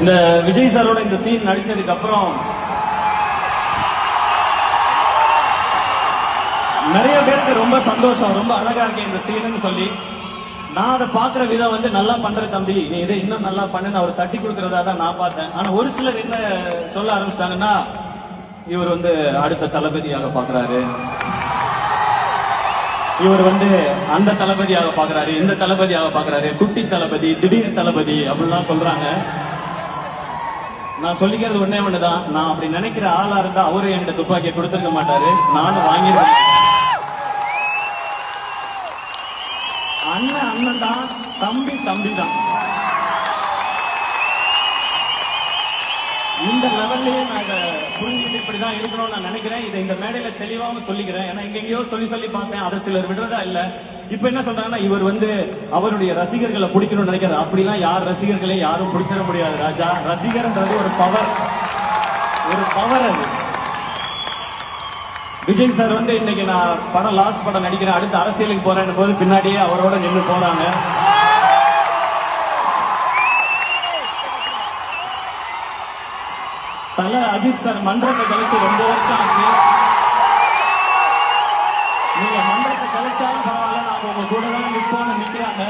இந்த விஜய் சாரோட இந்த சீன் நடிச்சதுக்கு அப்புறம் நிறைய பேருக்கு ரொம்ப சந்தோஷம், ரொம்ப அழகா இருக்கு இந்த சீன் சொல்லி. நான் அதை பாக்குற விதம் வந்து நல்லா பண்ற தம்பி, நீ இதை இன்னும் நல்லா பண்ணுன்னு அவர் தட்டி கொடுக்கறதா தான் நான் பார்த்தேன். ஆனா ஒரு சிலர் என்ன சொல்ல ஆரம்பிச்சிட்டாங்கன்னா, இவர் வந்து அடுத்த தளபதியாக பாக்குறாரு, இவர் வந்து அந்த தளபதியாக பாக்குறாரு, இந்த தளபதியாக பாக்குறாரு, குட்டி தளபதி, திடீர் தளபதி அப்படிலாம் சொல்றாங்க. நான் சொல்லிக்கிறது ஒன்னே ஒண்ணுதான், நான் அப்படி நினைக்கிற ஆளா இருந்தா அவரு என்கிட்ட துப்பாக்கியை கொடுத்திருக்க மாட்டாரு, நானும் வாங்கிருக்கேன். அண்ணன் அண்ணன் தான், தம்பி தம்பி தான். இந்த லெவல்லயே நான் இதை புரிஞ்சுட்டு இப்படிதான் இருக்கணும்னு நான் நினைக்கிறேன். இதை இந்த மேடையில தெளிவாக சொல்லிக்கிறேன். ஏன்னா எங்கெங்கயோ சொல்லி பார்த்தேன், அதை சிலர் விடுறதா இல்ல. இப்ப என்ன சொல்றாங்கன்னா, இவர் வந்து அவருடைய ரசிகர்களை பிடிக்கணும்னு நினைக்கிறார். அப்படிலாம் யார் ரசிகர்களே யாரும் பிடிச்சிட முடியாது ராஜா. ரசிகர்ன்றது ஒரு பவர், ஒரு பவர் அது. விஜய் சார் வந்து இன்னைக்கு நான் படம் லாஸ்ட் படம் நடிக்கிறேன், அடுத்து அரசியலுக்கு போறேன் போது பின்னாடியே அவரோட நின்று போறாங்க. தல அஜித் சார் மன்றத்தை கழிச்சு ரொம்ப வருஷம் ஆச்சு. நீங்க மன்றத்தை கழிச்சாலும் பரவாயில்ல, நாம உங்க கூட தான் நிற்போம்னு நிக்கிறாங்க.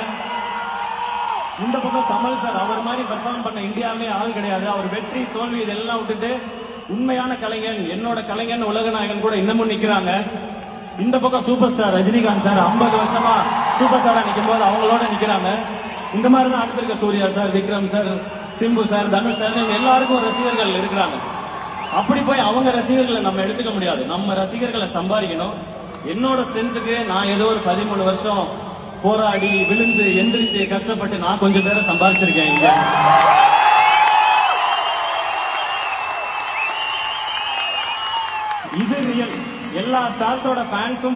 இந்த பக்கம் கமல் சார், அவர் மாதிரி பெர்ஃபார்ம் பண்ண இந்தியாவிலே ஆள் கிடையாது. அவர் வெற்றி தோல்வி இதெல்லாம் விட்டுட்டு உண்மையான கலைஞன், என்னோட கலைஞன், உலக நாயகன் கூட இன்னமும் நிக்கிறாங்க. இந்த பக்கம் சூப்பர் ஸ்டார் ரஜினிகாந்த் சார் 50 வருஷமா சூப்பர் ஸ்டாரா நிக்கும் போது அவங்களோட நிக்கிறாங்க. இந்த மாதிரிதான் அடுத்திருக்க Suriya sir, Vikram sir, Simbu sir, Dhanush sir, எல்லாருக்கும் ரசிகர்கள் இருக்கிறாங்க. அப்படி போய் அவங்க ரசிகர்களை நம்ம எடுத்துக்க முடியாது. நம்ம ரசிகர்களை சம்பாதிக்கணும். என்னோட ஸ்ட்ரென்த்துக்கு நான் ஏதோ ஒரு 13 வருஷம் போராடி விழுந்து எந்திரிச்சு கஷ்டப்பட்டு நான் கொஞ்சம் பேரை சம்பாதிச்சிருக்கேன் இங்க. இது ரியல். எல்லா ஸ்டார்ஸோட ஃபேன்ஸும்